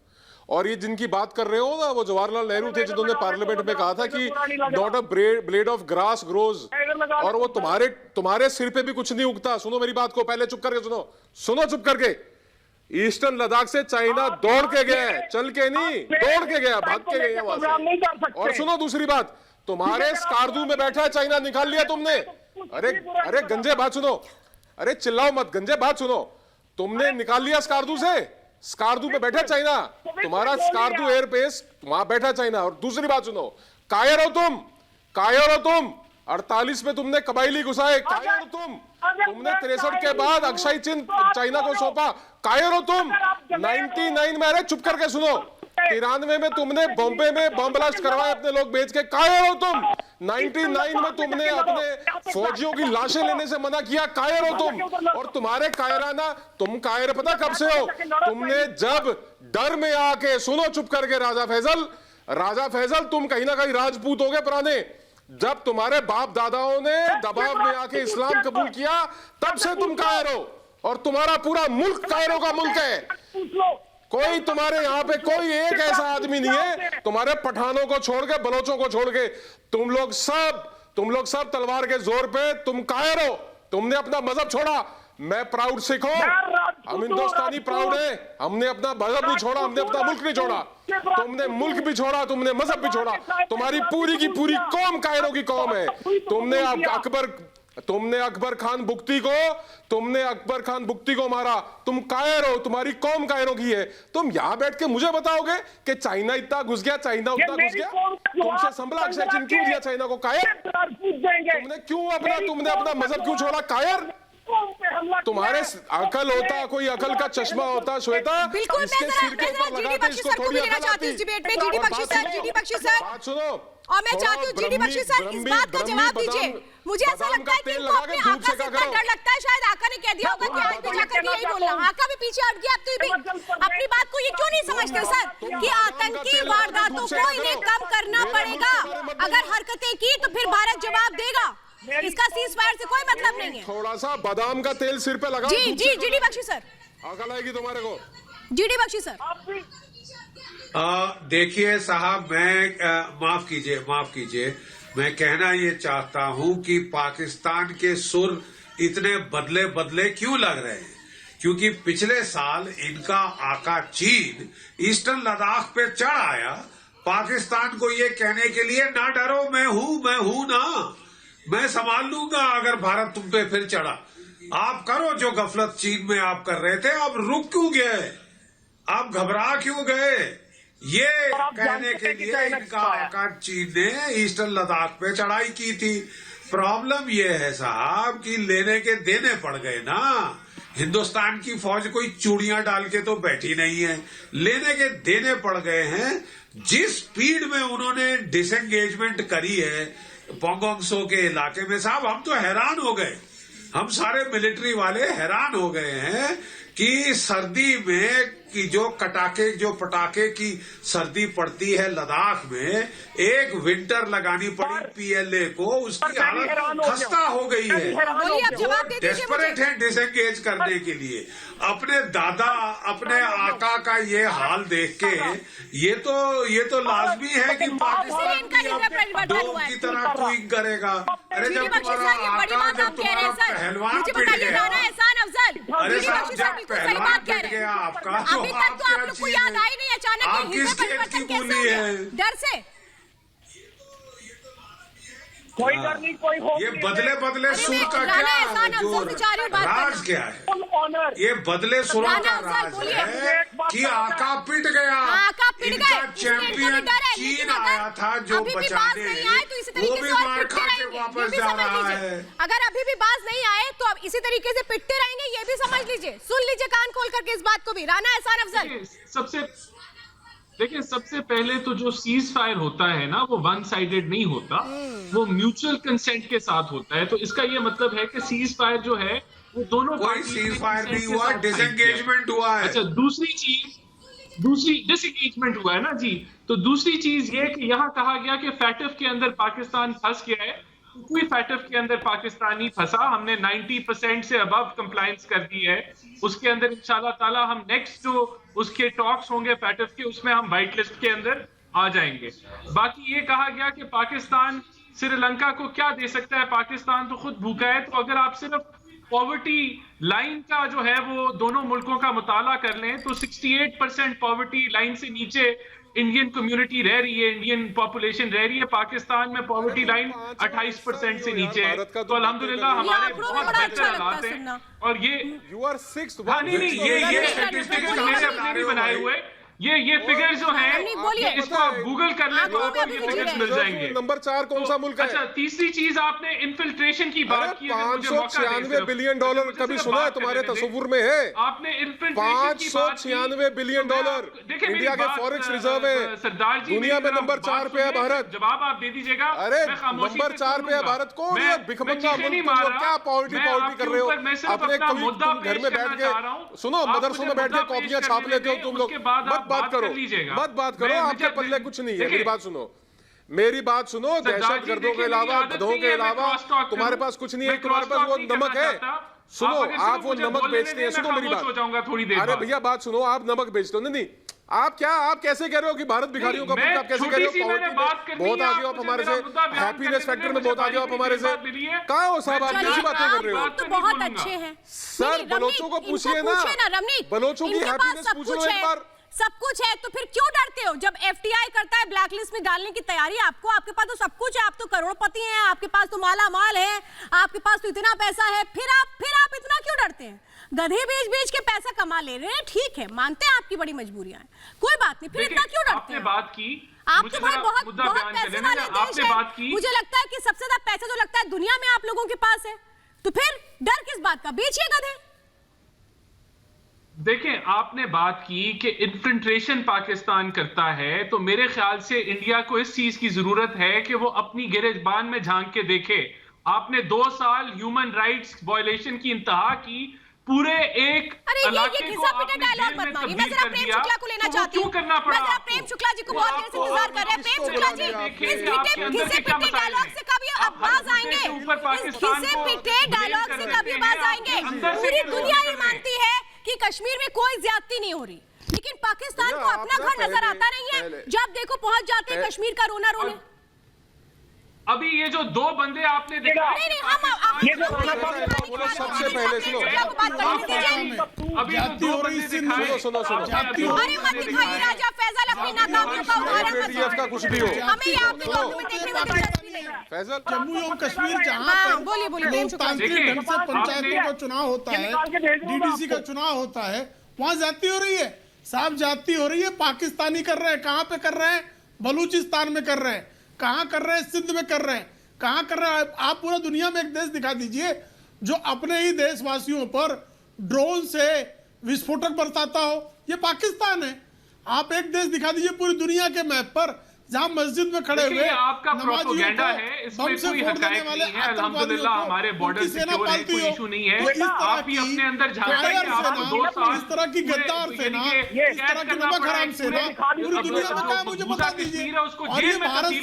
और ये जिनकी बात कर रहे हो ना, वो जवाहरलाल नेहरू थे जिन्होंने पार्लियामेंट में कहा था कि not a blade of grass grows, और वो तुम्हारे सिर पे भी कुछ नहीं उगता। सुनो मेरी बात को, पहले चुप करके सुनो चुप करके। ईस्टर्न लद्दाख से चाइना दौड़ के गया है, चल के नहीं, दौड़ के गया, भाग के गया वहां से। और सुनो दूसरी बात, तुम्हारे स्कार्दू में बैठा है चाइना, निकाल लिया तुमने। अरे गंजे बात सुनो, अरे चिल्लाओ मत, गंजे बात सुनो, तुमने निकाल लिया स्कार्दू से। स्कार्दू पे बैठा चाइना, तुम्हारा स्कार्दू एयरबेस वहां बैठा चाइना। और दूसरी बात सुनो, कायर हो तुम, कायर हो तुम। 48 में तुमने कबायली घुसाए, कायर हो तुमने 63 के बाद अक्षय चिन्ह चाइना को सौंपा, कायर हो तुम। 99 में, अरे चुप करके सुनो, 93 में तुमने बॉम्बे में बम ब्लास्ट करवाए अपने लोग बेच के, कायर हो तुम। 99 में तुमने अपने फौजियों की लाशें लेने से मना किया, कायर हो तुम। और तुम्हारे कायराना, तुम कायर पता कब से हो? तुमने जब डर में आके, सुनो चुप करके राजा फैजल, तुम कहीं ना कहीं राजपूत हो गए पुराने। जब तुम्हारे बाप दादाओं ने दबाव में आके इस्लाम कबूल किया, तब से तुम कायर हो। और तुम्हारा पूरा मुल्क कायरों का मुल्क है। कोई तुम्हारे यहाँ पे कोई एक ऐसा आदमी नहीं है, तुम्हारे पठानों को छोड़ के, बलोचों को छोड़ के, तुम लोग सब तलवार के जोर पे तुम कायर हो। तुमने अपना मजहब छोड़ा। मैं प्राउड सिख हूं, हम हिंदुस्तानी प्राउड है। हमने अपना मजहब नहीं छोड़ा, हमने अपना मुल्क नहीं छोड़ा। तुमने मुल्क भी छोड़ा, तुमने मजहब भी छोड़ा। तुम्हारी पूरी की पूरी कौम कायरों की कौम है। तुमने अकबर खान बुख्ती को मारा, तुम कायर हो, तुम्हारी कौम कायरों की है। तुम यहाँ बैठ के मुझे बताओगे कि चाइना इतना घुस गया, चाइना उतना घुस गया? तुमसे संभला अक्षय चिन्ह क्यों दिया चाइना को? कायर तुमने अपना मजहब क्यों छोड़ा? कायर तुम्हारे अकल होता, कोई अकल का चश्मा होता श्वेता, बिल्कुल। इसके सिर के ऊपर लगाते इसको थोड़ी अकल आती। डिबेट में जीडी बख्शी सर, बात सुनो, और मैं चाहती हूँ जीडी बख्शी सर इस बात का जवाब दीजिए। मुझे ऐसा लगता है कि इनको अपने आका से इतना डर लगता है, शायद आका ने कह दिया होगा कि आज जाकर यही बोलना। आका भी पीछे हट गया, अब तो भी अपनी बात को ये क्यों नहीं समझते सर कि आतंकी वारदातों को इन्हें कम करना पड़ेगा। अगर हरकतें की तो फिर भारत जवाब देगा। इसका सीज फायर से कोई मतलब नहीं है। थोड़ा सा बादाम का तेल सिर पे लगाओ। जीडी बख्शी सर, अकल आएगी तुम्हारे को। जीडी बख्शी सर, देखिए साहब, मैं माफ कीजिए, मैं कहना ये चाहता हूं कि पाकिस्तान के सुर इतने बदले क्यों लग रहे हैं? क्योंकि पिछले साल इनका आका चीन ईस्टर्न लद्दाख पे चढ़ आया पाकिस्तान को ये कहने के लिए, ना डरो, मैं हूं ना, मैं संभाल लूंगा अगर भारत तुम पे फिर चढ़ा। आप करो जो गफलत चीन में आप कर रहे थे, आप रुक क्यों गए? आप घबरा क्यों गए? ये कहने के लिए इनका आका चीन ने ईस्टर्न लद्दाख पे चढ़ाई की थी। प्रॉब्लम ये है साहब कि लेने के देने पड़ गए ना। हिंदुस्तान की फौज कोई चूड़ियां डाल के तो बैठी नहीं है, लेने के देने पड़ गए हैं। जिस स्पीड में उन्होंने डिसएंगेजमेंट करी है पोंगोंग सो के इलाके में, साहब हम तो हैरान हो गए, हम सारे मिलिट्री वाले हैरान हो गए हैं कि सर्दी में कि जो पटाखे की सर्दी पड़ती है लद्दाख में, एक विंटर लगानी पड़ी पीएलए को, उसकी हालत खस्ता हो गई है। डेस्परेट है डिसएंगेज करने के लिए। अपने दादा, अपने आका का ये हाल देख के ये तो लाजमी है कि पाकिस्तान की डोम की तरह ट्वीट करेगा। अरे जब तुम्हारा आका, जब तुम्हारा पहलवान पिट गया, अरे साहब जब पहलवान पिट गया आपका, अभी तक तो आप लोग को याद आई नहीं अचानक आप किस खेत की बोली है? डर से कोई डर नहीं, कोई हो ये बदले सुर का क्या जो राज क्या है? ये बदले सुरों का राज है कि आका पिट गया। इनका चैंपियन चीन आया था जो बचाने, वो भी मार खा के वापस जा रहा है। अगर अभी भी बाज नहीं आए तो अब इसी तरीके से पिटते रहेंगे, ये भी समझ लीजिए। सुन लीजिए कान खोल करके इस बात को भी। राना एहसान अफजल, सबसे पहले तो जो सीज फायर होता है ना, वो वन साइडेड नहीं होता, वो म्यूचुअल कंसेंट के साथ होता है। तो इसका ये मतलब है कि सीज फायर जो है वो दोनों कोई सीज फायर नहीं हुआ, डिसएंगेजमेंट हुआ है। अच्छा, दूसरी डिसएंगेजमेंट हुआ है ना जी। तो दूसरी चीज ये कि यहाँ कहा गया कि फैटफ के अंदर पाकिस्तान फंस गया है। कोई फैटफ के अंदर पाकिस्तानी फंसा, हमने 90% से अबव कंप्लायंस कर दी है। उसके अंदर इंशाल्लाह ताला हम नेक्स्ट जो उसके टॉक्स होंगे फैटफ के, उसमें हम व्हाइट लिस्ट के अंदर आ जाएंगे। बाकी ये कहा गया कि पाकिस्तान श्रीलंका को क्या दे सकता है, पाकिस्तान तो खुद भूखा है। तो अगर आप सिर्फ पॉवर्टी लाइन का जो है वो दोनों मुल्कों का मुताला कर लें तो 68% पॉवर्टी लाइन से नीचे इंडियन कम्युनिटी रह रही है, इंडियन पॉपुलेशन रह रही है। पाकिस्तान में पॉवर्टी लाइन 28% से नीचे है। तो अल्हम्दुलिल्लाह हमारे बहुत बेहतर हालात हैं। और ये यू आर सिक्स्थ। ये स्टैटिस्टिक्स मेरे अपने भी बनाए हुए, ये फिगर जो है इसको आप गूगल कर लें तो आपको ये फिगर्स मिल जाएंगे। नंबर 4 कौन सा मुल्क है? अच्छा, तीसरी चीज आपने इन्फिल्ट्रेशन की बात की। $596 बिलियन कभी सुना है तुम्हारे तस्वुर में है? आपने इन्फिल्ट्रेशन की बात की। $596 बिलियन इंडिया के फॉरेक्स रिजर्व है। सरदार जी दुनिया में नंबर 4 पे है भारत। जवाब आप दे दीजिएगा। अरे नंबर 4 पे है भारत। कौन है भिखमंगा मुल्क? क्या पॉवर्टी कर रहे हो? अपने कभी तुम घर में बैठ के सुनो, मदरसों में बैठ के कॉपियां छाप लेते हो तुम लोग। मत बात करो, आपके पल्ले कुछ नहीं है। मेरी बात सुनो, दहशतगर्दों के अलावा, गधों के अलावा तुम्हारे पास कुछ नहीं है। तुम्हारे पास वो नमक है। सुनो, आप वो नमक बेचते हैं। सुनो मेरी बात। अरे भैया बात सुनो, आप नमक बेचते हो। नहीं, आप कैसे कह रहे हो कि भारत भिखारियों का मुल्क? आप कैसे कह रहे हो? पॉवर्टी में बहुत आगे हो आप हमारे से, हैप्पीनेस फैक्टर में बहुत आगे हो आप हमारे से। कहाँ हो साहब? आप कैसी बातें कर रहे हो? तो बहुत अच्छे हैं सर, बलोचों को पूछिए ना, बलोचों की हैप्पीनेस पूछ लो एक बार। सब कुछ है तो फिर क्यों डरते हो? जब एफटीआई करता है ब्लैकलिस्ट में डालने की तैयारी आपके पास तो सब कुछ है। आप तो करोड़पति हैं, आपके पास तो माला माल है, आपके पास तो इतना पैसा है। फिर आप इतना क्यों डरते हैं? गधे बेच के पैसा कमा ले रहे हैं, ठीक है, मानते हैं आपकी बड़ी मजबूरियां हैं, कोई बात नहीं। फिर इतना क्यों डरते हैं? बात की आप तो भाई बहुत पैसे वाले देश है। मुझे लगता है कि सबसे ज्यादा पैसा जो लगता है दुनिया में आप लोगों के पास है, तो फिर डर किस बात का? बेचिए गधे। देखें, आपने बात की कि इन्फिल्ट्रेशन पाकिस्तान करता है, तो मेरे ख्याल से इंडिया को इस चीज की जरूरत है कि वो अपनी गिरेबान में झांक के देखे। आपने 2 साल ह्यूमन राइट्स वायलेशन की इंतहा की, पूरे एक इलाके को आपने जेल में तब्दील कर दिया। को लेना चाहती हूं। करना पड़ा? मैं प्रेम शुक्ला जी को बहुत देर से इंतजार कर रहे हैं। प्रेम शुक्ला जी, इस घिसे पिटे डायलॉग से कभी आवाज आएंगे? इस घिसे पिटे डायलॉग से कभी आवाज आएंगे? पूरी दुनिया ये मानती है कि कश्मीर में कोई ज्यादती नहीं हो रही, लेकिन पाकिस्तान को अपना घर नजर आता नहीं है। जब देखो पहुंच जाते हैं कश्मीर का रोना रोने। अभी ये जो 2 बंदे आपने दिखाए, सबसे पहले सुनो, अभी जो 2 बंदे दिखाए, सुनो अरे मत दिखाइए राजा फैजल अपनी नाकामियों का उदाहरण मत दो। का कुछ भी हो, हमें ये आपके डॉक्यूमेंट देखने में दिलचस्पी नहीं है। फैजल, जम्मू एवं कश्मीर जहाँ पर लोकतांत्रिक ढंग से पंचायतों का चुनाव होता है, डीडीसी का चुनाव होता है, वहां जाती हो रही है, साफ जाती हो रही है। पाकिस्तानी कर रहे हैं, कहाँ पे कर रहे हैं? बलूचिस्तान में कर रहे हैं। कहाँ कर रहे हैं? सिंध में कर रहे हैं। कहाँ कर रहे हैं? आप पूरा दुनिया में एक देश दिखा दीजिए जो अपने ही देशवासियों पर ड्रोन से विस्फोटक बरसाता हो। ये पाकिस्तान है। आप एक देश दिखा दीजिए पूरी दुनिया के मैप पर जहां मस्जिद में खड़े हुए आपका प्रोपेगेंडा है, इसमें कोई हकायत नहीं है। अल्हम्दुलिल्लाह हमारे बॉर्डर सिक्योर है, कोई इशू नहीं है। आप ही अपने अंदर झांकते हैं। आप 2 साल इस तरह की गद्दार सेना, इस तरह की नमक हराम सेना पूरी दुनिया में कहाँ? मुझे बता दीजिए। और ये भारत से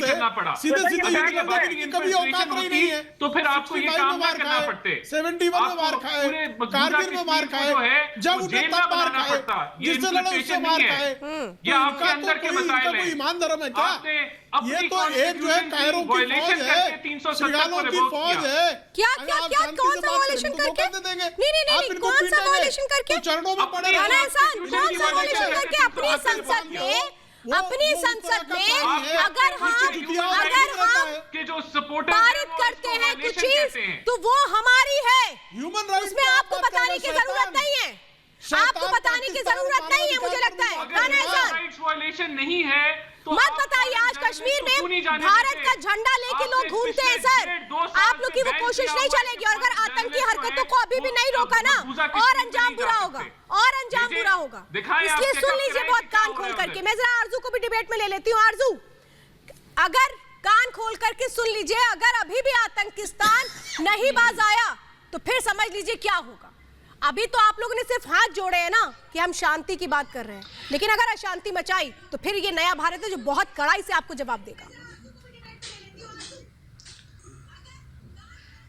सीधे युद्ध लड़ने की कभी औकात नहीं है। तो फिर आपको ये काम ना करना पड़ते। 71 में मार खाए, कारगिल में मार खाए, जब उठे तब मार खाए, जिससे लड़े उससे मार खाए। ये आपके अंदर के मसाइल हैं। ईमान धर्म है क्या? ये तो एक जो है कायरों की फौज है, श्रीगालों की फौज है। क्या कौन सा वायलेशन करके? नहीं कौन सा वायलेशन करके? चरणों में पड़े कौन सा वायलेशन करके? अपनी संसद में अगर हम के जो सपोर्टर पारित करते हैं कुछ चीज, तो वो हमारी है। ह्यूमन राइट्स उसमें आपको बताने की जरूरत नहीं है। आपको बताने की जरूरत नहीं है, मुझे लगता है। राइट्स वायलेशन नहीं है तो मत बताइए। आज कश्मीर में भारत का झंडा लेके लोग घूमते हैं सर। आप लोग की वो कोशिश नहीं चलेगी। और अगर आतंकी हरकतों को अभी भी नहीं रोका ना, और अंजाम बुरा होगा, और अंजाम बुरा होगा। इसलिए सुन लीजिए बहुत कान खोल करके। मैं जरा आरजू को भी डिबेट में ले लेती हूँ। आरजू, अगर कान खोल करके सुन लीजिए, अगर अभी भी आतंकिस्तान नहीं बाज आया तो फिर समझ लीजिए क्या होगा। अभी तो आप लोगों ने सिर्फ हाथ जोड़े हैं ना कि हम शांति की बात कर रहे हैं, लेकिन अगर अशांति मचाई तो फिर ये नया भारत है जो बहुत कड़ाई से आपको जवाब देगा।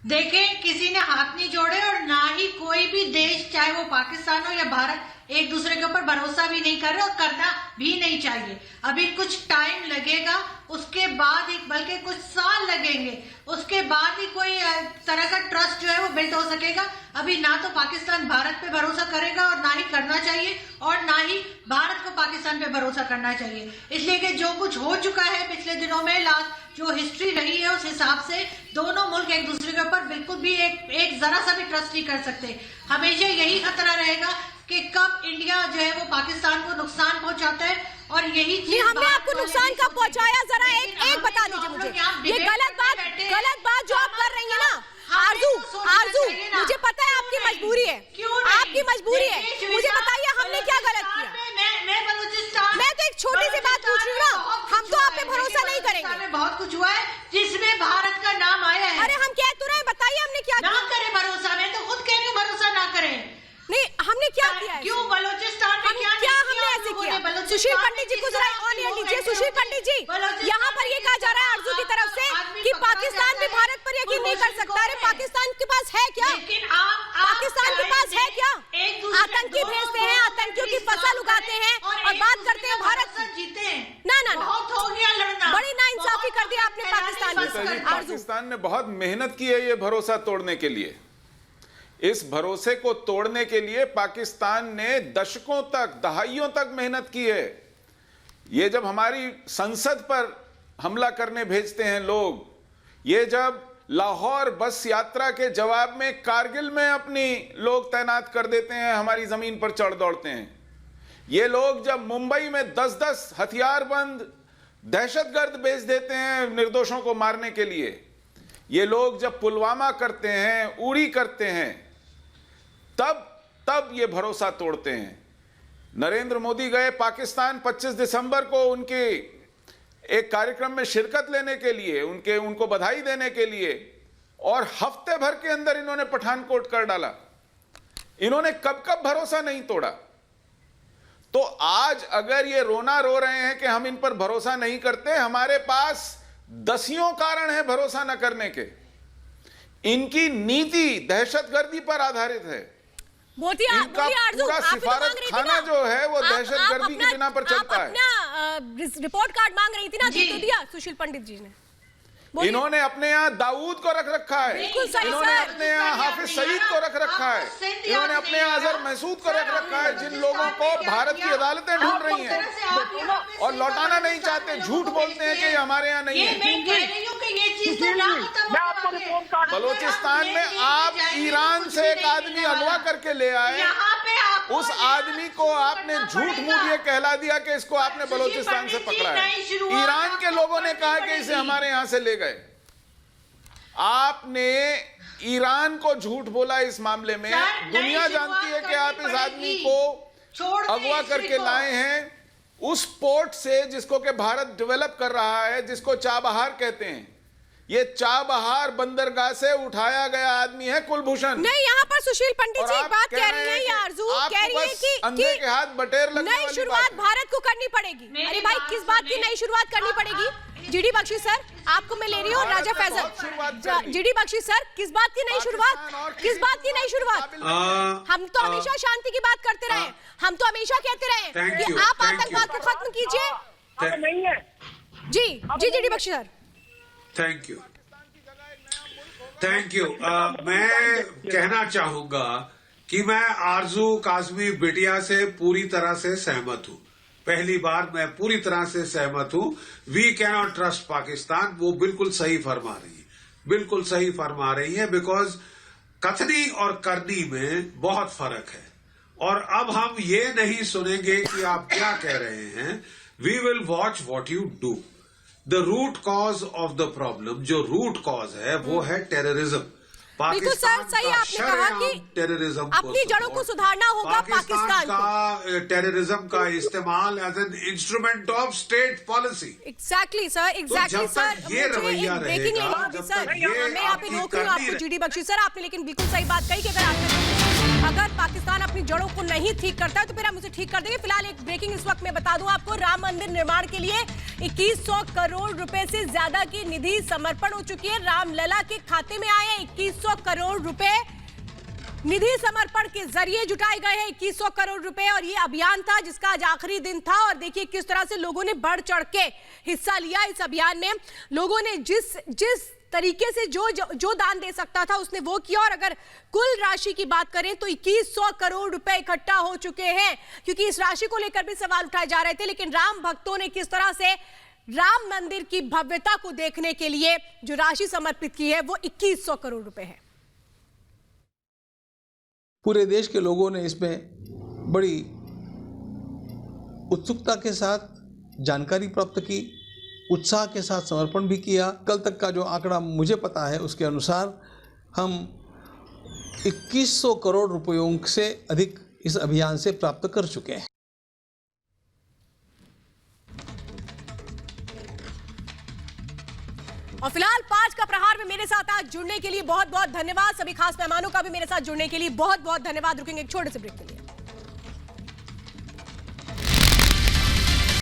देखें, किसी ने हाथ नहीं जोड़े और ना ही कोई भी देश, चाहे वो पाकिस्तान हो या भारत, एक दूसरे के ऊपर भरोसा भी नहीं कर रहे और करना भी नहीं चाहिए। अभी कुछ टाइम लगेगा, उसके बाद ही, बल्कि कुछ साल लगेंगे, उसके बाद ही कोई तरह का ट्रस्ट जो है वो बिल्ड हो सकेगा। अभी ना तो पाकिस्तान भारत पे भरोसा करेगा और ना ही करना चाहिए, और ना ही भारत को पाकिस्तान पे भरोसा करना चाहिए। इसलिए कि जो कुछ हो चुका है पिछले दिनों में, लास्ट जो हिस्ट्री रही है, उस हिसाब से दोनों मुल्क एक दूसरे के ऊपर बिल्कुल भी एक जरा सा भी ट्रस्ट नहीं कर सकते। हमेशा यही खतरा रहेगा कि कब इंडिया जो है वो पाकिस्तान को नुकसान पहुंचाता है, और यही चीज हमने आपको नुकसान कब पहुंचाया, जरा एक बता दीजिए मुझे। ये गलत बात जो आप कर रही है ना आरजू, मुझे पता है आपकी मजबूरी है, आपकी मजबूरी है, मुझे बताइए हमने क्या गलत किया। मैं तो एक छोटी सी बात पूछ रही हूँ ना, हम तो आप पे भरोसा नहीं करेंगे। बहुत कुछ हुआ है जिसमें भारत का नाम आया है। अरे हम कह तो रहे हैं, बताइए हमने क्या ना करें भरोसा, मैं तो खुद कह रही हूँ भरोसा ना करें। नहीं, हमने क्या किया है? क्यों बलूचिस्तान में क्या हमने ऐसे किया? सुशील पंडित जी को जरा ऑन एयर लीजिए। सुशील पंडित जी, यहाँ पर ये कहा जा रहा है आरजू की तरफ से कि पाकिस्तान भी भारत पर यकीन नहीं कर सकता। अरे पाकिस्तान के पास है क्या? पाकिस्तान के पास है क्या? आतंकी भेजते हैं, आतंकियों की फसल उगाते हैं और बात करते हैं भारत जीते। ना बड़ी नाइंसाफी कर दी आपने पाकिस्तान की। पाकिस्तान ने बहुत मेहनत की है ये भरोसा तोड़ने के लिए। इस भरोसे को तोड़ने के लिए पाकिस्तान ने दशकों तक, दहाइयों तक मेहनत की है। ये जब हमारी संसद पर हमला करने भेजते हैं लोग, ये जब लाहौर बस यात्रा के जवाब में कारगिल में अपनी लोग तैनात कर देते हैं, हमारी जमीन पर चढ़ दौड़ते हैं, ये लोग जब मुंबई में 10-10 हथियारबंद दहशतगर्द भेज देते हैं निर्दोषों को मारने के लिए, ये लोग जब पुलवामा करते हैं, उड़ी करते हैं, तब ये भरोसा तोड़ते हैं। नरेंद्र मोदी गए पाकिस्तान 25 दिसंबर को उनके एक कार्यक्रम में शिरकत लेने के लिए, उनको बधाई देने के लिए, और हफ्ते भर के अंदर इन्होंने पठानकोट कर डाला। इन्होंने कब भरोसा नहीं तोड़ा। तो आज अगर ये रोना रो रहे हैं कि हम इन पर भरोसा नहीं करते, हमारे पास दसियों कारण है भरोसा न करने के। इनकी नीति दहशतगर्दी पर आधारित है। इनका पूरा सिफारत खाना जो है वो दहशतगर्दी की बिना पर चलता है। रिपोर्ट कार्ड मांग रही थी ना, दे तो दिया सुशील पंडित जी ने। इन्होंने अपने यहाँ दाऊद को रख रखा है, इन्होंने अपने यहाँ हाफिज सईद को रख रखा है, इन्होंने अपने यहाँ अजहर महसूद को रख रखा है, जिन लोगों को भारत की अदालतें ढूंढ रही हैं और लौटाना नहीं चाहते, झूठ बोलते हैं कि ये हमारे यहाँ नहीं है। बलोचिस्तान में आप ईरान से एक आदमी अगवा करके ले आए, उस आदमी को आपने झूठ मूठ ये कहला दिया कि इसको आपने बलोचिस्तान से पकड़ा है। ईरान के लोगों ने कहा कि इसे हमारे यहां से ले गए। आपने ईरान को झूठ बोला इस मामले में। दुनिया जानती है कि आप इस आदमी को अगवा करके लाए हैं उस पोर्ट से जिसको कि भारत डेवलप कर रहा है, जिसको चाबहार कहते हैं। ये चाबहार बंदरगाह से उठाया गया आदमी है कुलभूषण। नहीं, यहाँ पर सुशील पंडित जी एक बात कह रही है, ये आरजू कह रही है कि अंधे के हाथ बटेर लगने नई शुरुआत भारत को करनी पड़ेगी। अरे भाई, किस बात की नई शुरुआत करनी पड़ेगी? जीडी बख्शी सर, आपको मैं ले रही हूँ। राजा फैजल, जीडी बख्शी सर, किस बात की नई शुरुआत? किस बात की नई शुरुआत? हम तो हमेशा शांति की बात करते रहे, हम तो हमेशा कहते रहे कि आप आतंकवाद को खत्म कीजिए। नहीं है जी GD Bakshi sir. Thank you. मैं कहना चाहूंगा कि मैं आरजू काजमी बिटिया से पूरी तरह से सहमत हूं। पहली बार मैं पूरी तरह से सहमत हूं। We can not trust Pakistan. वो बिल्कुल सही फरमा रही है, बिल्कुल सही फरमा रही है, बिकॉज कथनी और करनी में बहुत फर्क है। और अब हम ये नहीं सुनेंगे कि आप क्या कह रहे हैं। We will watch what you do. The root cause of the problem, जो रूट कॉज है वो है टेररिज्म। बिल्कुल सर, सही आपने कहा कि टेररिज्म अपनी जड़ों को सुधारना होगा। पाकिस्तान का टेररिज्म का इस्तेमाल as an instrument of state policy. Exactly sir, exactly sir. ये रवैया ब्रेकिंग लेनी होगी सर। मैं यहाँ पे रोक रही हूँ आपको जीडी बख्शी सर। आपने लेकिन बिल्कुल सही बात कही कि अगर पाकिस्तान अपनी जड़ों को नहीं ठीक करता है तो फिर हम उसे ठीक कर देंगे। फिलहाल एक ब्रेकिंग इस वक्त मैं बता दूं आपको, राम मंदिर निर्माण के लिए 2100 करोड़ रुपए से ज्यादा की निधि समर्पण हो चुकी है। रामलला के खाते में आए 2100 करोड़ रुपए। निधि समर्पण के जरिए जुटाए गए हैं 2100 करोड़ रुपए और ये अभियान था जिसका आज आखिरी दिन था। और देखिए किस तरह से लोगों ने बढ़ चढ़ के हिस्सा लिया इस अभियान में। लोगों ने जिस तरीके से जो दान दे सकता था उसने वो किया। और अगर कुल राशि की बात करें तो 2100 करोड़ रुपए इकट्ठा हो चुके हैं, क्योंकि इस राशि को लेकर भी सवाल उठाए जा रहे थे। लेकिन राम भक्तों ने किस तरह से राम मंदिर की भव्यता को देखने के लिए जो राशि समर्पित की है वो 2100 करोड़ रुपए है। पूरे देश के लोगों ने इसमें बड़ी उत्सुकता के साथ जानकारी प्राप्त की, उत्साह के साथ समर्पण भी किया। कल तक का जो आंकड़ा मुझे पता है उसके अनुसार हम 2100 करोड़ रुपयों से अधिक इस अभियान से प्राप्त कर चुके हैं। और फिलहाल 5 का प्रहार में मेरे साथ आज जुड़ने के लिए बहुत बहुत धन्यवाद। सभी खास मेहमानों का भी मेरे साथ जुड़ने के लिए बहुत बहुत धन्यवाद। रुकेंगे एक छोटे से ब्रेक के लिए।